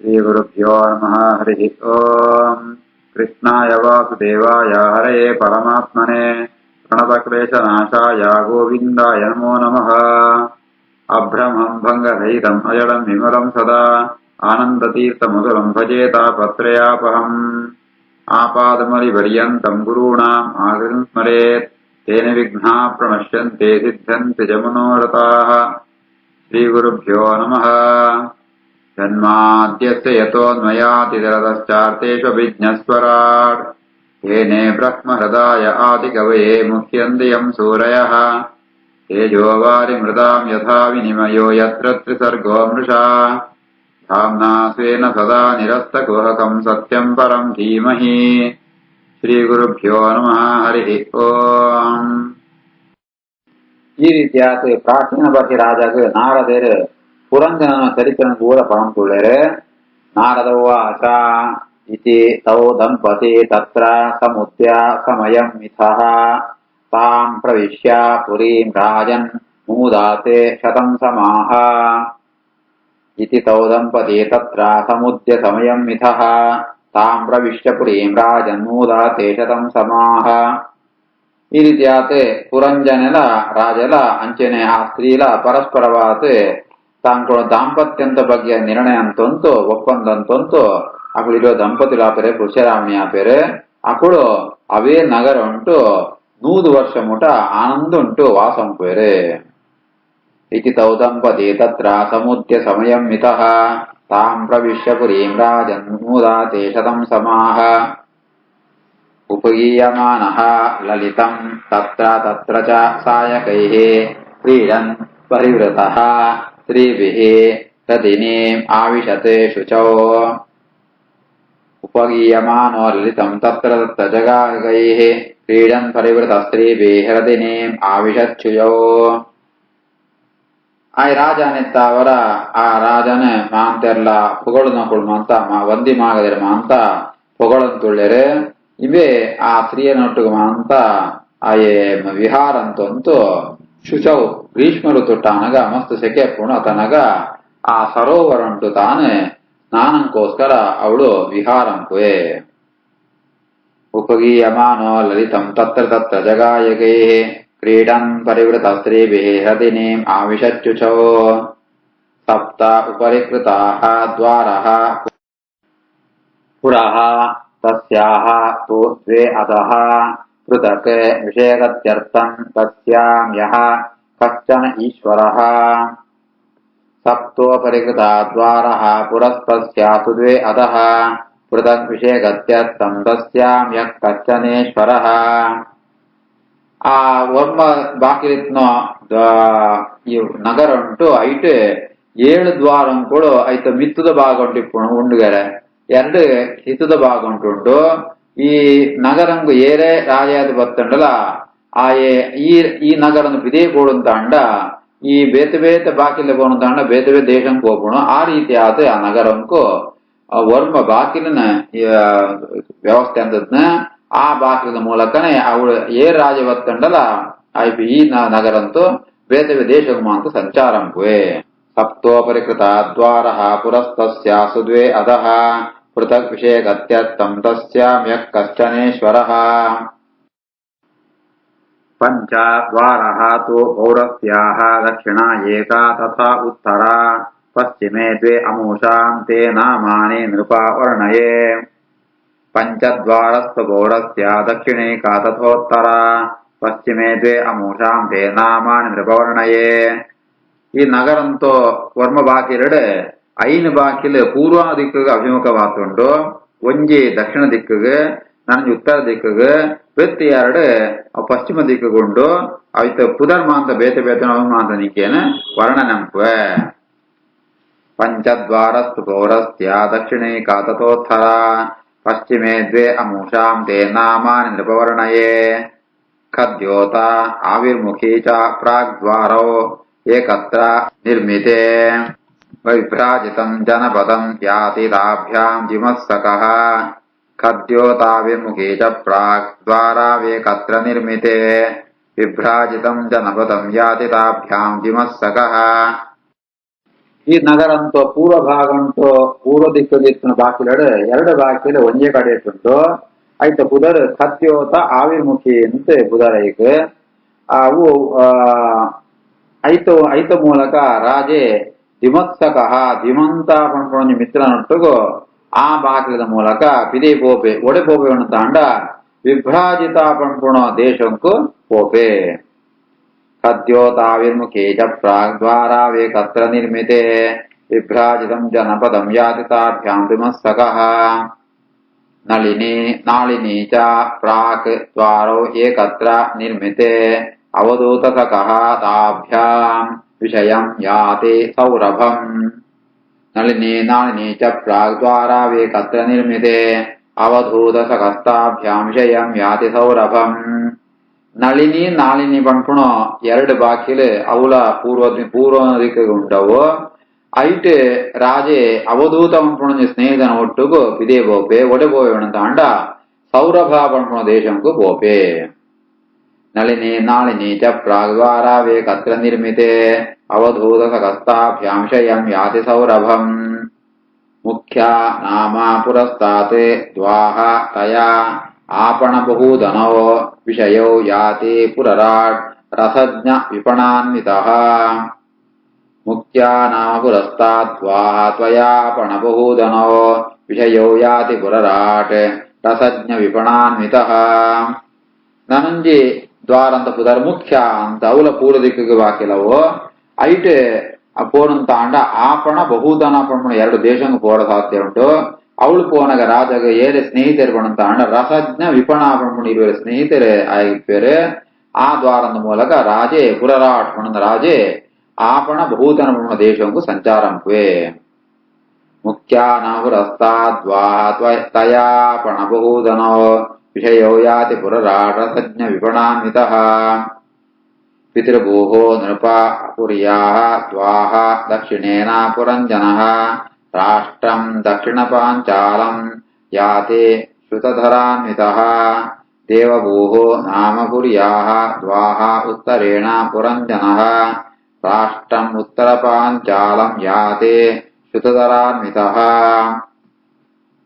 श्रीगुरुभ्यो नमः। हरिः ओम्। कृष्णाय वासुदेवाय हरये परमात्मने प्रणतक्लेशनाशाय गोविन्दाय नमो नमः। अभ्रमं भङ्गरहितम् अजडं विमलं सदा आनन्दतीर्थमधुरं भजेतापत्रयापहम्। आपादमलिपर्यन्तं गुरूणाम् आकृतिं स्मरेत् तेन विघ्नाः प्रणश्यन्ते सिद्ध्यन्ति च मनोरथाः। श्रीगुरुभ्यो नमः। जन्माद्यस्य यतोऽन्वयातितरतश्चार्तेष्वभिज्ञस्वराट् येने ब्रह्महृदाय आदिकवये मुह्यन्ति यं सूरयः। तेजोवारिमृतां यथा विनिमयो यत्र त्रिसर्गो मृषा धाम्ना स्वेन सदा निरस्तकुहकं सत्यं परं धीमहि। ಶ್ರೀಗುರುಭ್ಯೋ ನಮಃ. ಹರಿ ಓಂ. ಈ ರೀತಿಯಾದ ಪ್ರಾಚೀನ ಬಗೆರಾಜಾಗ ನಾರದರು ಪುರಂಜನ ಚರಿತ್ರನ ಕೂಡ ಪರಂತುಳ್ಳರೆ. ನಾರದವಾಚ ಇತಿ ತೌ ದಂಪತಿ ತತ್ರ ಸಮುದ್ಯ ಸಮಯಂ ಮಿಥಃ ತಾಂ ಪ್ರವಿಶ್ಯ ಪುರೀಂ ರಾಜನ್ ಮೂದಾತೆ ಶತಂ ಸಮಾಹ. ಇತಿ ತೌ ದಂಪತಿ ತತ್ರ ಸಮುದ್ಯ ಸಮಯಂ ಮಿಥಃ ತಾಂ ಪ್ರವಿಶ್ಯ ಪುರೀಂ ರಾಜನ್ಮೂದಾತೆ ಶತಂ ಸಮಾಹ. ಈ ರೀತಿಯಾತ ಪುರಂಜನೆಲ ರಾಜಲ ಅಂಚೆನೆ ಆ ಸ್ತ್ರೀಲ ಪರಸ್ಪರವಾತ ತಾಂಕೊಳ ದಾಂಪತ್ಯಂತ ಬಗ್ಗೆ ನಿರ್ಣಯ ಅಂತಂತು ಒಪ್ಪಂದಂತಂತು ಅಕಳಿರೋ ದಂಪತಿಲ ಆಪೆರೆ ಪುರುಷರಾಮಣಿ ಆಪೆರೆ ಅಕಳು ಅವೇ ನಗರ ಉಂಟು 100 ವರ್ಷ ಮುಟ ಆನಂದ ಉಂಟು ವಾಸಂ ಪೇರೆ. ಇತಿ ತೌ ದಂಪತಿ ತತ್ರ ಸಮುದ್ಯ ಸಮಯಂ ಮಿತಃ ತಾಂ ಪ್ರವಿಶ್ಯ ಪುರೀಂ ರಾಜನ್ಮೂದಾತೆ ಶತಂ ಸಮಾಹ. ಉಪಗೀಯಮಾನಃ ಲಲಿತಂ ತತ್ರ ತತ್ರ ಚ ಸಾಯಕೈಃ ಕ್ರೀಡನ್ ಪರಿವೃತಃ ಸ್ತ್ರೀಭಿಃ ತದಿನೀಂ ಆವಿಶತೆ ಶುಚೌ. ಉಪಗೀಯಮಾನೋ ಲಲಿತಂ ತತ್ರ ತತ್ರ ಜಗಾಗೈಃ ಕ್ರೀಡನ್ ಪರಿವೃತಃ ಸ್ತ್ರೀಭಿಃ ತದಿನೀಂ ಆವಿಶಚ್ಯುಯೌ. ಆ ರಾಜನೆತ್ತವರ ಆ ರಾಜನ ಮಾಂತೆರ್ಲ ಪೊಗಳು ನಕೊಳ್ಮಂತ ವಂದಿ ಮಾಗದಿರ ಮಾಂತ ಪೊಗಳಂತುಳ್ಳೆರೆ ಇವೇ ಆ ಸ್ತ್ರೀಯನೊಟ್ಟಿಗೆ ಮಾಂತ ಆಯೇ ವಿಹಾರ ಅಂತಂತು ಶುಚೌ ಗ್ರೀಷ್ಮ ಋತುಟ್ಟಾನಗ ಮಸ್ತ್ ಸೆಕೆ ಪುಣ ತನಗ ಆ ಸರೋವರ ಉಂಟು ತಾನೆ ಸ್ನಾನಂಕೋಸ್ಕರ ಅವಳು ವಿಹಾರಂಕುವೆ. ಉಪಗೀಯಮಾನೋ ಲಲಿತಂ ತತ್ರ ತತ್ರ ಜಗಾಯಕೈಃ ಕ್ರೀಡನ್ ಪರಿವೃತ ಸ್ತ್ರೀಭಿಃ ಹದಿನೀಂ ಆವಿಶಚ್ಯುಚೌ. ಸಪ್ತ ಉಪರಿಕೃತಾಃ ದ್ವಾರಃ ಪುರಃ ತಸ್ಯಾಃ ತು ದ್ವೇ ಅಧಃ ಪೃಥಕ್ ವಿಷಯಗತ್ಯರ್ಥಂ ತಸ್ಯಾಂ ಯಃ ಕಶ್ಚನ ಈಶ್ವರಃ. ಸಪ್ತೋಪರಿಕೃತಾ ದ್ವಾರಃ ಪುರಸ್ತಸ್ಯಾಃ ತು ದ್ವೇ ಅಧಃ ಪೃಥಕ್ ವಿಷಯಗತ್ಯರ್ಥಂ ತಸ್ಯಾಂ ಯಃ ಕಶ್ಚನೇಶ್ವರಃ. ಆ ಒಮ್ಮ ಬಾಕಿಲಿತ್ನೋ ಈ ನಗರ ಉಂಟು ಐಟ್ 7 ದ್ವಾರ ಕೂಡ ಐತ ಮಿತ್ತದ ಭಾಗ ಉಂಟು ಉಂಡುಗರೆ 2 ಹಿತದ ಭಾಗ ಉಂಟುಂಟು. ಈ ನಗರಂಗು ಏರೆ ರಾಜಯಾದ ಬತ್ತಂಡಲ ಆಯೇ ಈ ನಗರನು ಬಿದೇ ಬೋಡು ಅಂಡ ಈ ಬೇತೆ ಬೇತೆ ಬಾಕಿಲ ಬೋನು ಅಂಡ ಬೇತೆ ಬೇತೆ ದೇಶಂಗೆ ಹೋಗ್ಬೋಣ. ಆ ರೀತಿಯಾದ ಆ ನಗರಂಕು ವರ್ಮ ಬಾಕಿಲಿನ ವ್ಯವಸ್ಥೆ ಅಂತದ್ನ ಆ ಬಾಕಿಲಿನ ಮೂಲಕನೇ ಅವಳು ಏರ್ ರಾಜ ಬತ್ತಂಡಲ ಆಯ್ತು ಈ ನಗರಂತೂ ಬೇತೆ ದೇಶಗಮ ಅಂತ ಸಂಚಾರಂಕುವೆ. ಸಪ್ತೋಪರಿಕೃತ ದ್ವಾರಃ ಪುರಸ್ತಸ್ಯಾಃ ತು ದ್ವೇ ಅಧಃ ಪೃಥಕ್ ವಿಷಯಗತ್ಯರ್ಥಂ ತಸ್ಯಾಂ ಯಃ ಕಶ್ಚನೇಶ್ವರಃ. ಪಂಚ ದ್ವಾರಃ ತು ಪೌರಸ್ಯಾಃ ದಕ್ಷಿಣಾ ಏಕಾ ತಥಾ ಉತ್ತರಾ ಪಶ್ಚಿಮೇ ದ್ವೇ ಅಮೂಷಾಂ ತೇ ನಾಮಾನಿ ನೃಪಾ ವರ್ಣಯೇ. ಪಂಚದ್ವಾರಸ್ತು ಪೌರಸ್ಯ ದಕ್ಷಿಣೇಕಾ ತಥೋತ್ತರಾ ಪಶ್ಚಿಮೇ ದ್ವೇ ಅಮೂಷಾಂ ತೇ ನಾಮಾನಿ ನೃಪವರ್ಣಯೇ. ಈ ನಗರಂತೂ ವರ್ಮ ಬಾಕಿಲೆಡೆ 5 ಬಾಕಿಲು ಪೂರ್ವ ದಿಕ್ಕಿಗೆ ಅಭಿಮುಖವಾತುಂಟು. ಒಂಜಿ ದಕ್ಷಿಣ ದಿಕ್ಕಿಗೆ ನನಗೆ ಉತ್ತರ ದಿಕ್ಕಿಗೆ ವ್ಯಕ್ತಿ 2 ಪಶ್ಚಿಮ ದಿಕ್ಕುಗುಂಡು ಅವಿತ ಪುದರ್ ಮಾಂತ ಬೇತೆ ಬೇತೆ ಮಾಂತ ನಿಕ್ಕೇನ ವರ್ಣನಂಪುವೆ. ಪಂಚದ್ವಾರಸ್ತು ಪೌರಸ್ಯ ದಕ್ಷಿಣೇಕಾ ತಥೋತ್ತರ ಪಶ್ಚಿಮೇ ದ್ವೇ ಅಮೂಷಾಂ ತೇ ನಾಮಾನಿ ನೃಪವರ್ಣಯೇ. ಖದ್ಯೋತ ಆವಿರ್ಮುಖಿ ಚ ಪ್ರಾಗ್ದ್ವಾರೌ ಏಕತ್ರ ನಿರ್ಮಿತೆ. ವಿಭ್ರಾಜಿತಂ ಜನಪದಂ ಯಾತಿ ತಾಭ್ಯಾಂ ಜಿಮತ್ಸಕಃ. ಖದ್ಯೋತಾವಿರ್ಮುಖಿ ಚ ಪ್ರಾಗ್ದ್ವಾರಾವೇಕತ್ರ ನಿರ್ಮಿತೆ. ವಿಭ್ರಾಜಿತಂ ಜನಪದಂ ಯಾತಿ ತಾಭ್ಯಾಂ ಜಿಮತ್ಸಕಃ. ಈ ನಗರ ಅಂತೂ ಪೂರ್ವ ಭಾಗ ಉಂಟು, ಪೂರ್ವ ದಿಕ್ಕು ಬಾಕಿಲಡು ಎರಡು ಬಾಕಿಲು ಒಂಜೇ ಕಡೆ ಇಟ್ಟುಂಟು. ಐತ ಬುಧರ್ ಕತ್ಯೋತ ಆವಿರ್ಮುಖಿ ಅಂತ ಬುಧರ ಈಗ ಅವು ಐತ ಮೂಲಕ ರಾಜೆ ಧಿಮತ್ಸಕ ಧಿಮಂತ ಪಂಪೊಂಜಿ ಮಿತ್ರನೊಟ್ಟಿಗೂ ಆ ಬಾಕಿಲದ ಮೂಲಕ ಪಿದೇ ಪೋಪೆ ಒಡೆ ಪೋಪೆ ತಾಂಡ ವಿಭ್ರಾಜಿತ ಪಂಪುಣ ದೇಶಂಕು ಪೋಪೆ. ಕದ್ಯೋತಾವಿರ್ಮುಖೇ ಚ ಪ್ರಾಗ್ದ್ವಾರಾವೇ ಕತ್ರ ನಿರ್ಮಿತೆ ವಿಭ್ರಾಜಿತಂ ಜನಪದಂ ಯಾತಿ ತಾಭ್ಯಾಂ ಧಿಮತ್ಸಕಃ. ನಾಳಿನಿ ಚ ಪ್ರಾಕ್ ದ್ವಾರೌ ಏಕತ್ರ ನಿರ್ಮಿತೆ ಅವಧೂತಸಕಃ ತಾಭ್ಯಾಂ ವಿಷಯಂ ಯಾತಿ ಸೌರಭಂ. ನಾಳಿನಿ ಚ ಪ್ರಾಕ್ ದ್ವಾರಾವೇಕತ್ರ ನಿರ್ಮಿತೆ ಅವಧೂತಸಕಸ್ತಾಭ್ಯಾಂ ವಿಷಯಂ ಯಾತಿ ಸೌರಭಂ. ನಾಳಿನಿ ಪಂಪುಣ ಎರಡು ಬಾಕಿಲು ಅವಳ ಪೂರ್ವ ದಿಕ್ಕಿಗೆ ಉಂಟವು. ಐಟ್ ರಾಜೆ ಅವಧೂತ ಪಂಪುಣ ಸ್ನೇಹಿತನ ಒಟ್ಟುಗು ಪಿದೇ ಪೋಪೆ ಒಡೆ ಪೋವೆ ತಾಂಡ ಸೌರಭ ಪಂಪುಣ ದೇಶಂಕು ಪೋಪೆ. ನಾಳಿನಿ ಚ ಪ್ರಾಗ್ದ್ವಾರಾವೇ ಕತ್ರ ನಿರ್ಮಿತೆ ಅವಧೂತ ಸಕಸ್ತಾಭ್ಯಾಂ ವಿಷಯಂ ಯಾತಿ ಸೌರಭಂ. ಮುಖ್ಯ ನಾಮ ಪುರಸ್ತಾತ್ ದ್ವಾಹ ತಯಾ आपण बहुधनो विषयो याति पुरराट रसज्ञ विपणान्वितः. मुख्या नाम पुरस्ताद्वाह त्वयापण बहुधनो विषयो याति पुरराट रसज्ञ विपणान्वितः. ನನಂಜಿ ದ್ವಾರ ಅಂತ ಪುದರ್ ಮುಖ್ಯ ಅಂತ ಅವಲ ಪೂರ್ವ ದಿಕ್ಕಿಗೆ ಬಾಕಿಲವು ಐಟ್ ಪೋನಂತ ಅಂಡ ಆಪಣ ಬಹುಧನ ಪಣ ಎರಡು ದೇಶಂಗ ಪೋರ ಸಾಧ್ಯ ಉಂಟು. ಅವಳು ಪೋನಗ ರಾಜಗ ಏರೆ ಸ್ನೇಹಿತರು ಪಣಂತ ಅಂಡ ರಸಜ್ಞ ವಿಪಣಾಪಣ ಇರುವರೆ ಸ್ನೇಹಿತರೆ ಆಗಿಪ್ಪೇರೆ. ಆ ದ್ವಾರದ ಮೂಲಕ ರಾಜೆ ಪುರರಾಟ್ ಪಣದ ರಾಜೆ ಆಪಣ ಬಹುಧನ ಪಣ ದೇಶಂಕು ಸಂಚಾರಂಪುವೆ. ಮುಖ್ಯಾನಾಹುರಸ್ತಾದ್ವಾಹ ತಯಾಪಣ ಬಹುಧನೋ ವಿಷಯೋ ಯಾತಿ ಪುರರಾಟ್ ರಸಜ್ಞ ವಿಪಣಾನ್ವಿತಃ. ಪಿತೃಭೂಃ ನೃಪ ಪುರ್ಯಾಃ ದ್ವಾಹ ದಕ್ಷಿಣೇನ ಪುರಂಜನಃ ರಾಷ್ಟ್ರಂ ದಕ್ಷಿಣಪಾಂಚಾಲಂ ಯಾತಿ ಶ್ರುತಧರಾನ್ವಿತಃ. ದೇವಭೂಃ ನಾಮ ಪುರ್ಯಾಃ ದ್ವಾಹ ಉತ್ತರೇಣ ಪುರಂಜನಃ ರಾಷ್ಟ್ರಂ ಉತ್ತರಪಾಂಚಾಲಂ ಯಾತಿ ಶ್ರುತಧರಾನ್ವಿತಃ.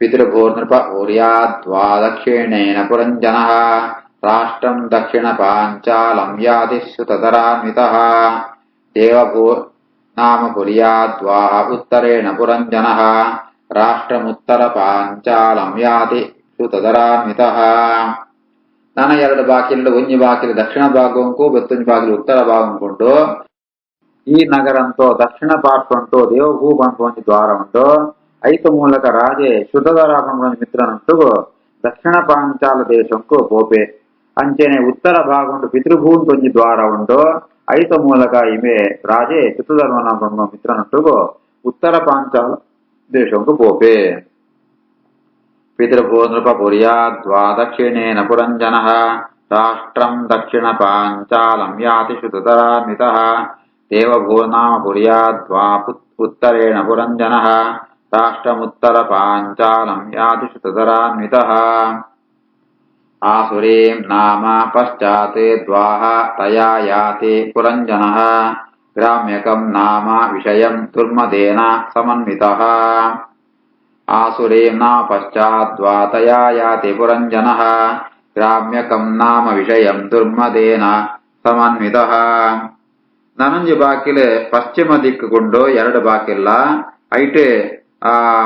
ಪಿತೃಭೂರ್ನೃಪ ಪುರ್ಯಾದ್ವಾ ದಕ್ಷಿಣೇನ ಪುರಂಜನಃ ರಾಷ್ಟ್ರಂ ದಕ್ಷಿಣಪಾಂಚಾಲಂ ಯಾತಿ ಶ್ರುತಧರಾನ್ವಿತಃ. ದೇವಭೂರ್ ನಾಮ ಪುರ್ಯಾದ್ವಾಹ ಉತ್ತರೇಣ ಪುರಂಜನಃ ರಾಷ್ಟ್ರಮುತ್ತರ ಪಾಂಚಾಲಂ ಯಾತಿ ಶ್ರುತಧರಾನ್ವಿತಃ. ನನ್ನ ಎರಡು ಬಾಕಿಲು ಒಂಜಿ ಬಾಕಿಲು ದಕ್ಷಿಣ ಭಾಗಂಕು ಬೆತ್ತೊಂಜಿ ಬಾಗಿಲು ಉತ್ತರ ಭಾಗಂಕುಂಟು. ಈ ನಗರ ಅಂತೂ ದಕ್ಷಿಣ ಪಾರ್ಶ್ವ ಉಂಟು. ದೇವಭೂ ಪಂಪೊಂಜಿ ದ್ವಾರ ಉಂಟು. ಐತ ಮೂಲಕ ರಾಜೆ ಶ್ರುತಧರ ಪಂಪೊಂಜಿ ಮಿತ್ರನುಂಟು ದಕ್ಷಿಣ ಪಾಂಚಾಲ ದೇಶಂಕು ಪೋಪೆ. ಅಂಚೆನೆ ಉತ್ತರ ಭಾಗ ಉಂಟು ಪಿತೃಭೂ ಒಂಜಿ ದ್ವಾರ ಉಂಟು. ಐತ ಮೂಲಕ ಇಮೆ ರಾಜೆ ಶ್ರುತಧರ್ಮನ ಪಂಪ ಮಿತ್ರನುಂಟು ಉತ್ತರ ಪಾಂಚಾಲ ದೇಶಂಕು ಪೋಪೆ. ಪಿತೃಭೂ ನೃಪ ಪುರ್ಯಾದ್ವಾ ದಕ್ಷಿಣೇನ ಪುರಂಜನಃ ರಾಷ್ಟ್ರಂ ದಕ್ಷಿಣ ಪಾಂಚಾಲಂ ಯಾತಿ ಶ್ರುತಧರಾನ್ವಿತಃ. ದೇವಭೂ ನಾಮ ಪುರ್ಯಾದ್ವಾ ಉತ್ತರೇಣ ಪುರಂಜನಃ ರಾಷ್ಟ್ರಮುತ್ತರ ಪಾಂಚಾಲಂ ಯಾತಿ ಶ್ರುತಧರಾನ್ವಿತಃ. ಆಸುರೀಂ ನಾಮ ಪಶ್ಚಾತ್ ದ್ವಾಹ ತಯಾ ಯಾತಿ ಪುರಂಜನಃ ಗ್ರಾಮ್ಯಕಂ ನಾಮ ವಿಷಯಂ ದುರ್ಮದೇನ ಸಮನ್ವಿತಃ. ಆಸುರೀಂ ನಾಮ ಪಶ್ಚಾತ್ ದ್ವಾ ತಯಾ ಯಾತಿ ಪುರಂಜನಃ ಗ್ರಾಮ್ಯಕಂ ನಾಮ ವಿಷಯಂ ದುರ್ಮದೇನ ಸಮನ್ವಿತಃ. ನನಂಜಿ ಬಾಕಿಲು ಪಶ್ಚಿಮ ದಿಕ್ಕುಗೊಂಡು ಎರಡು ಬಾಕಿಲ್ಲ. ಐಟ್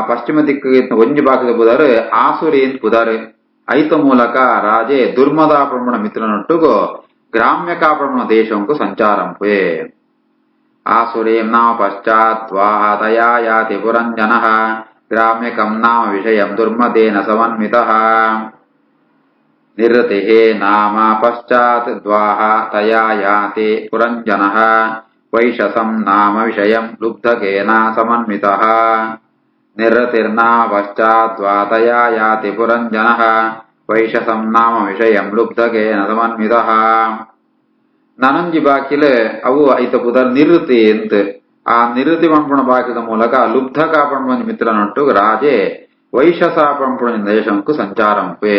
ಪಶ್ಚಿಮ ದಿಕ್ಕಿಗೆ ಒಂಜಿ ಬಾಕಿಲು ಬುಧರ್ ಆಸುರೀನ್ ಬುಧರ್. ಐತ ಮೂಲಕ ರಾಜೆ ದುರ್ಮದಾಪಣ ಮಿತ್ರನೊಟ್ಟುಗು ಗ್ರಾಮ್ಯಕಾಪಣ ದೇಶಂಕು ಸಂಚಾರಂಪುವೆ. ಆಸುರೀಂ ನಾಮ ಪಶ್ಚಾತ್ ದ್ವಾಹ ತಯಾ ಯಾತಿ ಪುರಂಜನಃ ಗ್ರಾಮ್ಯಕಂ ನಾಮ ವಿಷಯಂ ದುರ್ಮದೇನ ಸಮನ್ವಿತಃ. ನಿರೃತಿಃ ನಾಮ ಪಶ್ಚಾತ್ ದ್ವಾಹ ತಯಾ ಯಾತಿ ಪುರಂಜನಃ ವೈಶಸಂ ನಾಮ ವಿಷಯಂ ಲುಬ್ಧಕೇನ ಸಮನ್ವಿತಃ. ನಿರೃತಿರ್ನಾಮ ಪಶ್ಚಾತ್ ದ್ವಾ ತಯಾ ಯಾತಿ ಪುರಂಜನಃ ವೈಶಸಂ ನಾಮ ವಿಷಯಂ ಲುಬ್ಧಕೇನ ಸಮನ್ವಿತಃ. ನನಂಜಿ ಬಾಕಿಲು ಅವು ಐತ ಪುದರ್ ನಿವೃತ್ತಿ ಅಂತ. ಆ ನಿವೃತ್ತಿ ಪಂಪುಣ ಬಾಕಿದ ಮೂಲಕ ಲುಬ್ಧಕ ಪಂಪುಣ ಮಿತ್ರನೊಟ್ಟು ರಾಜೆ ವೈಶಸ ಪಂಪುಣ ದೇಶಂಕು ಸಂಚಾರಂಪೆ.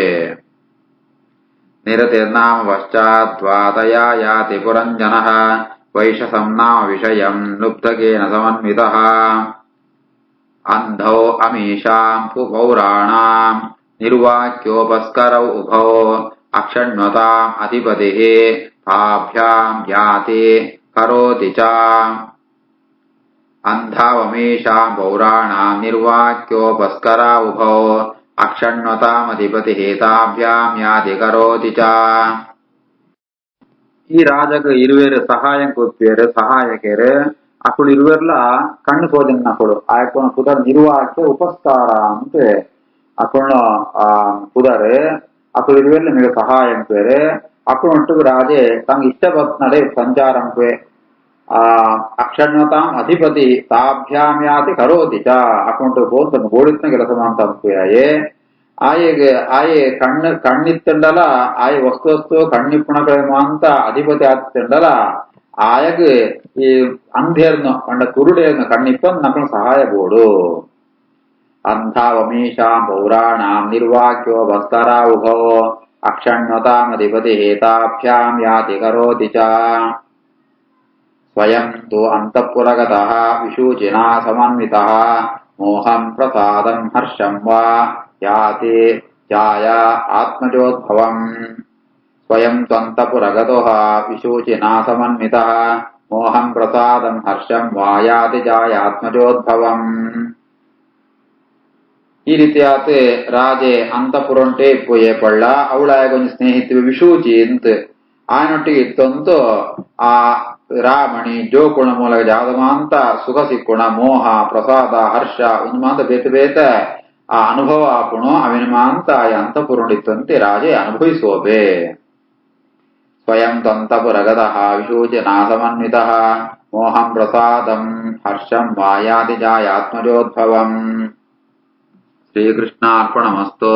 ನಿರತಿರ್ನಾಮ ಪಶ್ಚಾತ್ ದ್ವಾ ತಯಾ ಯಾತಿ ಪುರಂಜನಃ वैशसं नाम विषयं लुब्धकेन समन्वितः अन्धौ अमीशां पौराणां निर्वाक्योपस्करौ उभौ अक्षण्वताम् अधिपतिः ताभ्यां याति करोति च अन्धावमीशां पौराणां निर्वाक्योपस्करा उभौ अक्षण्वतामधिपतिः ताभ्यां याति करोति च ఈ రాజకు ఇరువేరు సహాయం కూర్చారు సహాయకేరు అప్పుడు ఇరువేర్ల కಣ್ಣు పోదినప్పుడు ఆ యొక్క కుదర నిర్వాహ్య ఉపస్కార అంటే అక్కడ కుదరు అప్పుడు ఇరువేర్ల మీకు సహాయం పేరు అక్కడ ఉంటూ రాజే తనకు ఇష్టపడుతున్నాడే సంచారం పే అక్షణ్యతాం అధిపతి తాభ్యామ్యాతి కరోతి చ అక్కడ పోతుంది ఓడిస్తున్న గిలసమాంతం పోయాయే ಆಯೆ ಕಣ್ಣಿತ್ತಂಡಲ ಆಯೆ ವಸ್ತು ಕಣ್ಣಿಪ್ಪುಣಕ್ಕೆಂತ ಅಧಿಪತಿ ಆತಿತ್ತಂಡಲ ಆಯಗ್ ಈ ಅಂಧೇರ್ನು ಕಂಡ ಕುರುಡೇರ್ನು ಕಣ್ಣಿಪ್ಪನ್ ನಕಲು ಸಹಾಯ ಬೋಡು ಅಂಧಾವಮೀಶಾಂ ಪೌರಾಣಾಂ ನಿರ್ವಾಕ್ಯೋ ಭಸ್ಕರಾ ಉಭೋ ಅಕ್ಷಣ್ಯತಾಮಧಿಪತಿ ಹೇತಾಭ್ಯಾಂ ಯಾತಿ ಕರೋತಿ ಚ ಸ್ವಯಂ ತು ಅಂತಃಪುರಗತಃ ವಿಶೂಚಿನಾ ಸಮನ್ವಿತಃ ಮೋಹಂ ಪ್ರಸಾದಂ ಹರ್ಷಂ ವಾ ಯಾತಿ ಜಾಯ ಆತ್ಮಜೋದ್ಭವಂ ಸ್ವಯಂ ತ್ವಂತಪುರಗತಃ ವಿಶೂಚಿನಾ ಸಮನ್ವಿತಃ ಮೋಹಂ ಪ್ರಸಾದಂ ಹರ್ಷಂ ವಾ ಯಾತಿ ಜಾಯ ಆತ್ಮಜೋದ್ಭವಂ ಈ ರೀತಿಯಾತ ರಾಜೆ ಅಂತಃಪುರಂಟೆ ಪೋಯೆ ಪಳ್ಳ ಅವಳಾಯ ಕೊಂಚ ಸ್ನೇಹಿತರು ವಿಶೂಚಿ ಅಂತ ఆయనొಟ್ಟಿಗೆ ಇತ್ತಂತೂ ಆ ರಾಮಣಿ ಜೋಕುಣ ಮೂಲಕ ಜಾದಮಾಂತ ಸುಖ ಸಿಕ್ಕುಣ ಮೋಹ ಪ್ರಸಾದ ಹರ್ಷ ಒಂದು ಮಾಂತ ಬೇತ ಬೇತ ಆ ಅನುಭವ ಆಪುಣು ಅವಿನ ಮಾಂತ ಅಂತಃಪುರುಣಿತ್ತಂತೆ ರಾಜೆ ಅನುಭವಿಸೋಬೆ ಸ್ವಯಂ ತ್ವಂತಪುರಗತಃ ವಿಶೂಚನಾ ಸಮನ್ವಿತಃ ಮೋಹಂ ಪ್ರಸಾದಂ ಹರ್ಷಂ ವಾಯಾತಿ ಜಾಯಾತ್ಮಜೋದ್ಭವಂ ಶ್ರೀಕೃಷ್ಣಾರ್ಪಣಮಸ್ತು.